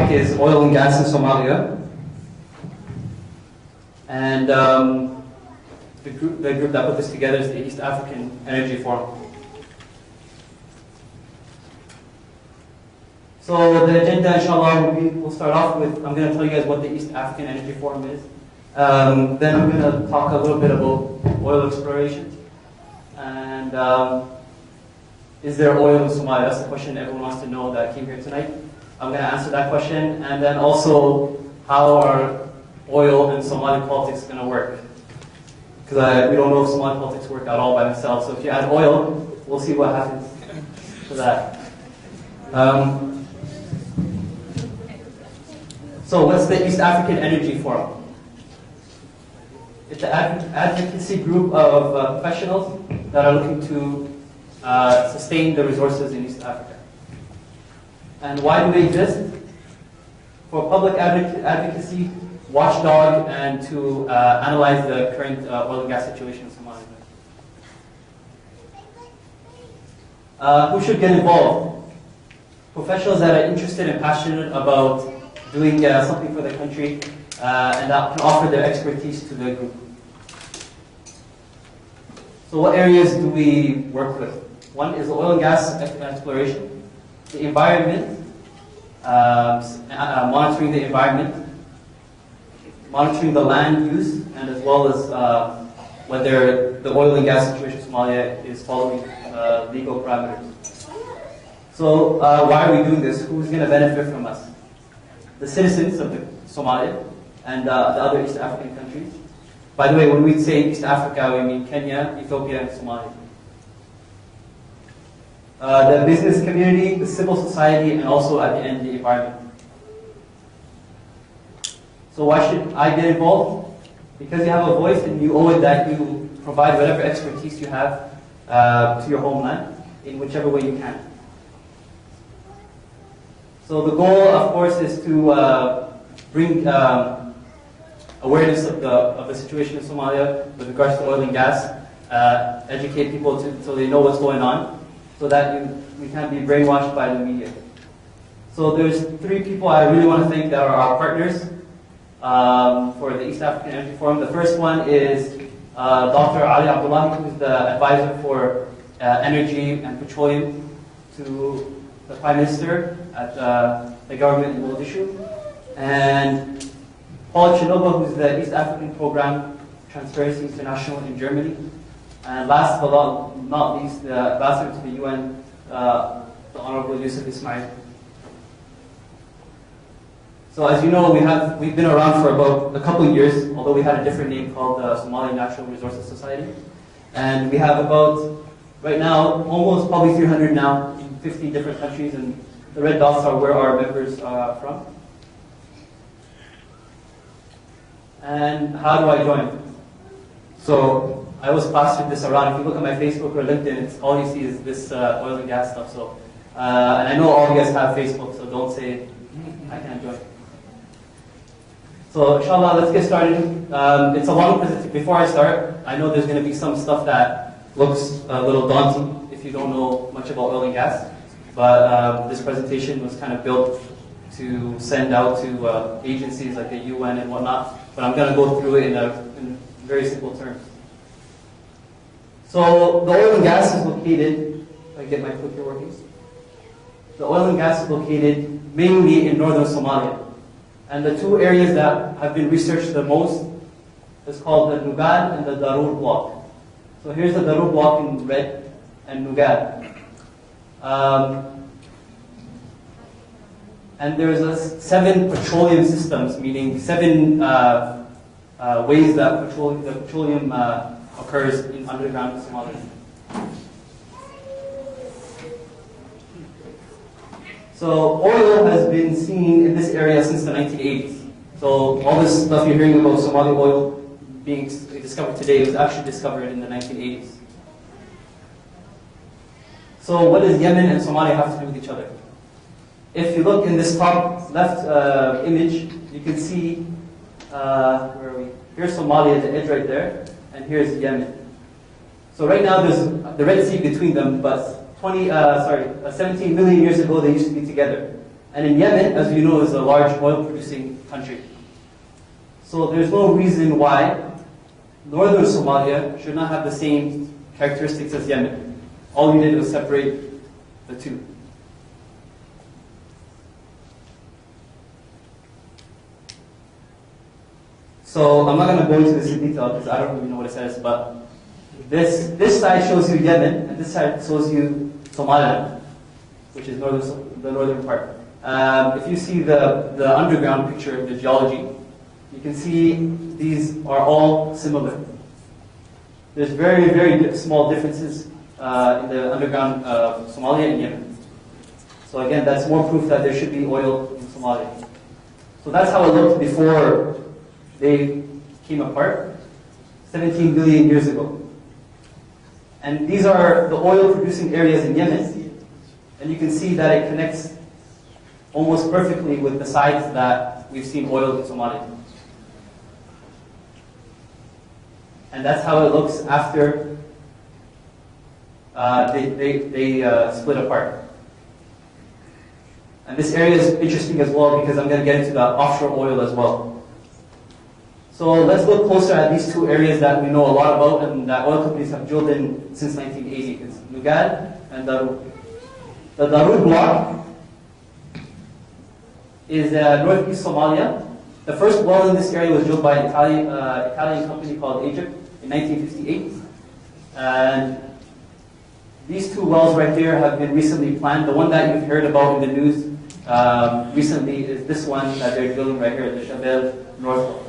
topic is oil and gas in Somalia. And the group that put this together is the East African Energy Forum. So the agenda, inshallah, we'll start off with, I'm going to tell you guys what the East African Energy Forum is. Then I'm going to talk a little bit about oil exploration. And is there oil in Somalia? That's the question everyone wants to know that came here tonight. I'm going to answer that question. And then also, how are oil and Somali politics going to work? Because we don't know if Somali politics work at all by themselves. So if you add oil, we'll see what happens to that. So what's the East African Energy Forum? It's an advocacy group of professionals that are looking to sustain the resources in East Africa. And why do they exist? For public advocacy, watchdog, and to analyze the current oil and gas situation in Somalia. Who should get involved? Professionals that are interested and passionate about doing something for the country and that can offer their expertise to the group. So what areas do we work with? One is oil and gas exploration, the environment, monitoring the environment, monitoring the land use, and as well as whether the oil and gas situation in Somalia is following legal parameters. So why are we doing this? Who's going to benefit from us? The citizens of Somalia and the other East African countries. By the way, when we say East Africa, we mean Kenya, Ethiopia, and Somalia. The business community, the civil society, and also at the end, the environment. So why should I get involved? Because you have a voice and you owe it that you provide whatever expertise you have to your homeland in whichever way you can. So the goal, of course, is to bring awareness of the situation in Somalia with regards to oil and gas, educate people so they know what's going on, so that we can't be brainwashed by the media. So there's 3 people I really want to thank that are our partners for the East African Energy Forum. The first one is Dr. Ali Abdullahi, who's the advisor for energy and petroleum to the Prime Minister at the government in Mogadishu. And Paul Chinoba, who's the East African Program Transparency International in Germany. And last but not least, the ambassador to the UN, the Honorable Yusuf Ismail. So as you know, we've been around for about a couple of years, although we had a different name called the Somali Natural Resources Society. And we have about, right now, almost probably 300 now in 50 different countries, and the red dots are where our members are from. And how do I join? So I always plastered this around. If you look at my Facebook or LinkedIn, all you see is this oil and gas stuff. So, and I know all of you guys have Facebook, so don't say I can't join. So inshallah, let's get started. It's a long presentation. Before I start, I know there's going to be some stuff that looks a little daunting if you don't know much about oil and gas. But this presentation was kind of built to send out to agencies like the UN and whatnot. But I'm going to go through it in very simple terms. So the oil and gas is located, if I get my clicker working. The oil and gas is located mainly in northern Somalia. And the 2 areas that have been researched the most is called the Nugad and the Darur block. So here's the Darur block in red and Nugad. And there's 7 petroleum systems, meaning 7 ways that the petroleum occurs in underground Somalia. So oil has been seen in this area since the 1980s. So all this stuff you're hearing about Somali oil being discovered today was actually discovered in the 1980s. So what does Yemen and Somalia have to do with each other? If you look in this top left image, you can see, where are we? Here's Somalia, the edge right there, and here's Yemen. So right now there's the Red Sea between them, but 17 million years ago they used to be together. And in Yemen, as you know, is a large oil-producing country. So there's no reason why northern Somalia should not have the same characteristics as Yemen. All you did was separate the two. So I'm not going to go into this in detail because I don't really know what it says, but this side shows you Yemen, and this side shows you Somalia, which is the northern part. If you see the underground picture of the geology, you can see these are all similar. There's very, very small differences in the underground of Somalia and Yemen. So again, that's more proof that there should be oil in Somalia. So that's how it looked before they came apart, 17 billion years ago. And these are the oil-producing areas in Yemen. And you can see that it connects almost perfectly with the sides that we've seen oil in Somalia. And that's how it looks after they split apart. And this area is interesting as well because I'm going to get into the offshore oil as well. So let's look closer at these two areas that we know a lot about and that oil companies have drilled in since 1980. It's Lugad and Darud. The Darud block is northeast Somalia. The first well in this area was drilled by an Italian company called Egypt in 1958. And these two wells right here have been recently planned. The one that you've heard about in the news recently is this one that they're drilling right here, the Shabelle North well.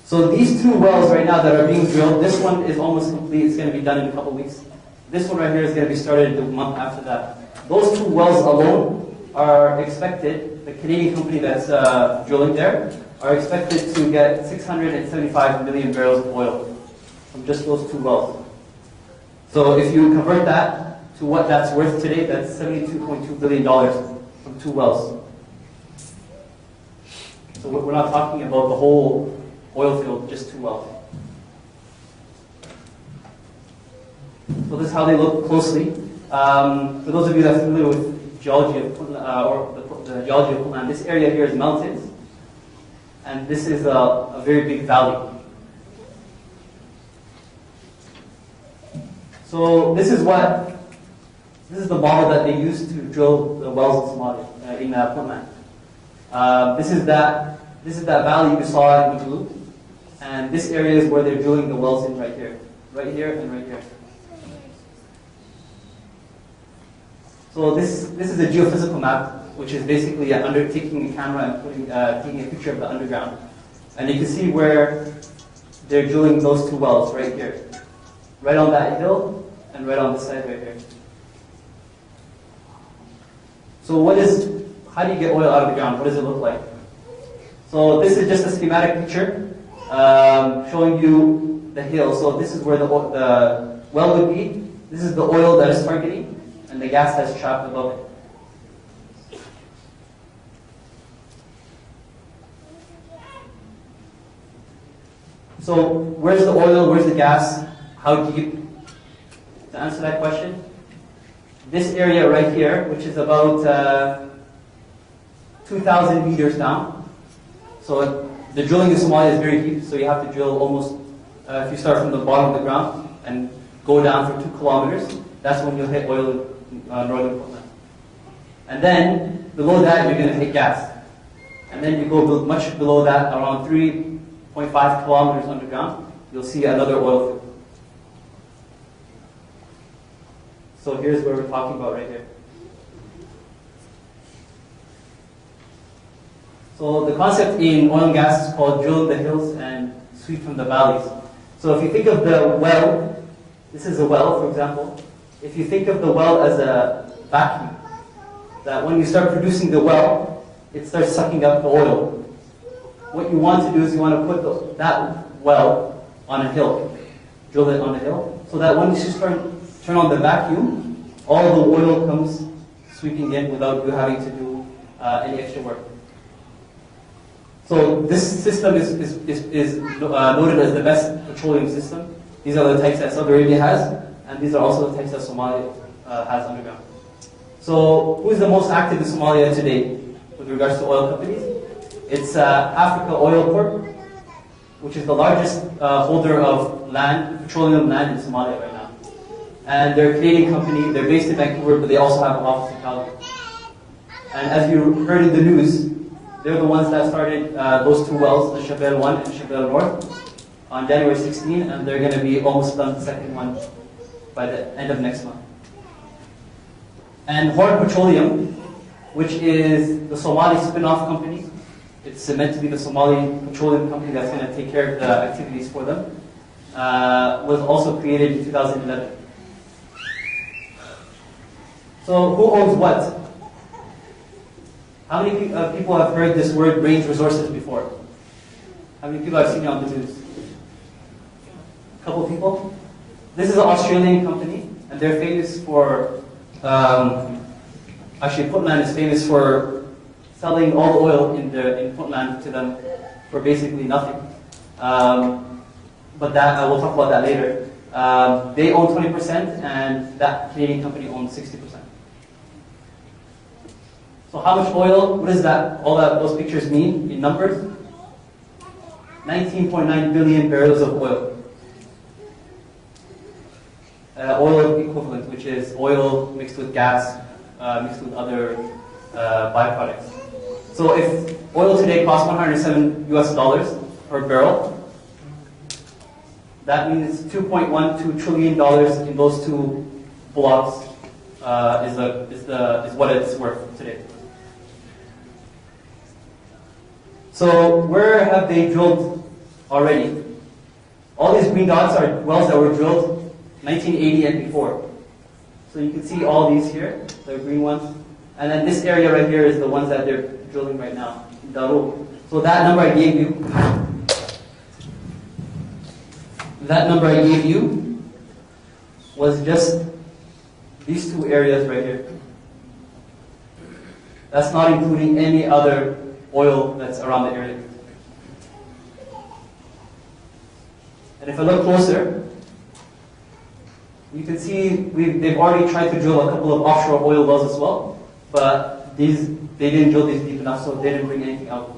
So these two wells right now that are being drilled, this one is almost complete. It's going to be done in a couple weeks. This one right here is going to be started the month after that. Those two wells alone are expected, the Canadian company that's drilling there, are expected to get 675 million barrels of oil from just those two wells. So if you convert that to what that's worth today, that's $72.2 billion from two wells. So we're not talking about the whole oil field, just two wells. So this is how they look closely. For those of you that are familiar with geology of the geology of Puntland, this area here is mountains, and this is a very big valley. So this is the model that they used to drill the wells in Somalia, in Puntland. This is that valley you saw in the blue. And this area is where they're drilling the wells in right here. Right here and right here. So this is a geophysical map, which is basically taking a camera and taking a picture of the underground. And you can see where they're drilling those two wells right here. Right on that hill and right on the side right here. So how do you get oil out of the ground? What does it look like? So this is just a schematic picture. Showing you the hill. So this is where the well would be. This is the oil that is targeting, and the gas that's trapped above it. So where's the oil? Where's the gas? How deep? To answer that question, this area right here, which is about 2,000 meters down. So the drilling in Somalia is very deep, so you have to drill almost, if you start from the bottom of the ground and go down for 2 kilometers, that's when you'll hit oil in northern Puntland. And then, below that, you're going to hit gas. And then you go much below that, around 3.5 kilometers underground, you'll see another oil field. So here's where we're talking about right here. So the concept in oil and gas is called drill the hills and sweep from the valleys. So if you think of the well, this is a well, for example. If you think of the well as a vacuum, that when you start producing the well, it starts sucking up the oil. What you want to do is you want to put that well on a hill, drill it on a hill, so that when you turn on the vacuum, all the oil comes sweeping in without you having to do any extra work. So this system is noted as the best petroleum system. These are the types that Saudi Arabia has, and these are also the types that Somalia has underground. So who is the most active in Somalia today with regards to oil companies? It's Africa Oil Corp, which is the largest holder of land, petroleum land in Somalia right now. And they're a Canadian company. They're based in Vancouver, but they also have an office in Calgary. And as you heard in the news, they're the ones that started those two wells, the Shabelle 1 and Shabelle North, on January 16, and they're going to be almost done the second one by the end of next month. And Horn Petroleum, which is the Somali spin-off company, it's meant to be the Somali petroleum company that's going to take care of the activities for them, was also created in 2011. So who owns what? How many people have heard this word range resources before? How many people have seen it on the news? A couple of people? This is an Australian company, and they're famous for, actually Puntland is famous for selling all the oil in Puntland to them for basically nothing. But that we'll talk about that later. They own 20%, and that Canadian company owns 60%. So how much oil? What does that? All that those pictures mean in numbers? 19.9 billion barrels of oil. Oil equivalent, which is oil mixed with gas, mixed with other byproducts. So if oil today costs $107 per barrel, that means $2.12 trillion in those two blocks is what it's worth today. So where have they drilled already? All these green dots are wells that were drilled 1980 and before. So you can see all these here, the green ones. And then this area right here is the ones that they're drilling right now, Daru. So that number I gave you, was just these two areas right here. That's not including any other oil that's around the area. And if I look closer, you can see they've already tried to drill a couple of offshore oil wells as well, but they didn't drill these deep enough, so they didn't bring anything out.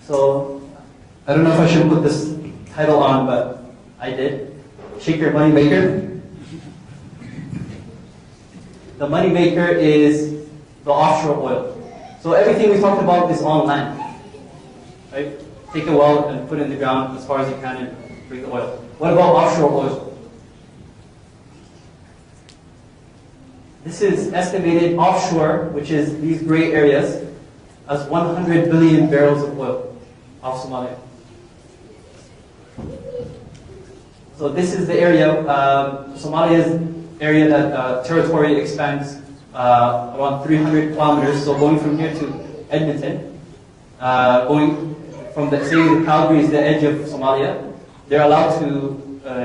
So I don't know if I should put this title on, but I did. Shake your money maker. The money maker is the offshore oil. So everything we talked about is on land, right? Take a well and put it in the ground as far as you can and bring the oil. What about offshore oil? This is estimated offshore, which is these gray areas, as 100 billion barrels of oil off Somalia. So this is the area, Somalia's area that territory expands around 300 kilometers. So going from here to Edmonton, going from the Calgary is the edge of Somalia. They're allowed to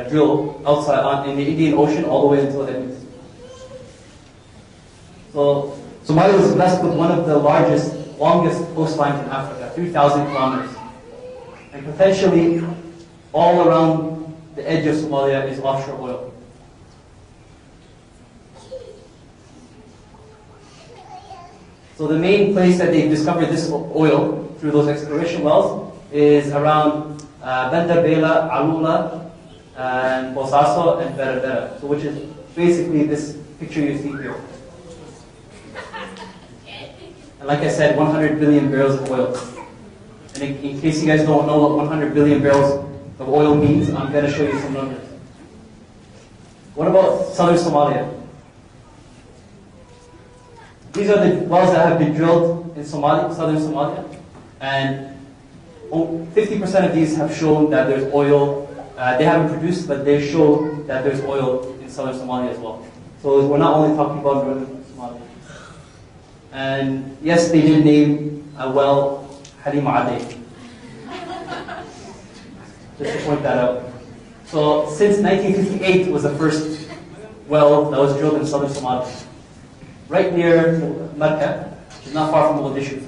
drill outside in the Indian Ocean all the way until Edmonton. So Somalia is blessed with one of the longest coastlines in Africa, 3,000 kilometers. And potentially all around the edge of Somalia is offshore oil. So the main place that they've discovered this oil through those exploration wells is around Banda Bela, Alula, and Bosaso, and Berbera, so which is basically this picture you see here. And like I said, 100 billion barrels of oil. And in case you guys don't know what 100 billion barrels of oil means, I'm going to show you some numbers. What about southern Somalia? These are the wells that have been drilled in southern Somalia, and 50% of these have shown that there's oil. They haven't produced, but they show that there's oil in southern Somalia as well. So we're not only talking about northern Somalia. And yes, they did name a well Halima Ade. Just to point that out. So since 1958 was the first well that was drilled in southern Somalia. Right near Marka, which is not far from Mogadishu.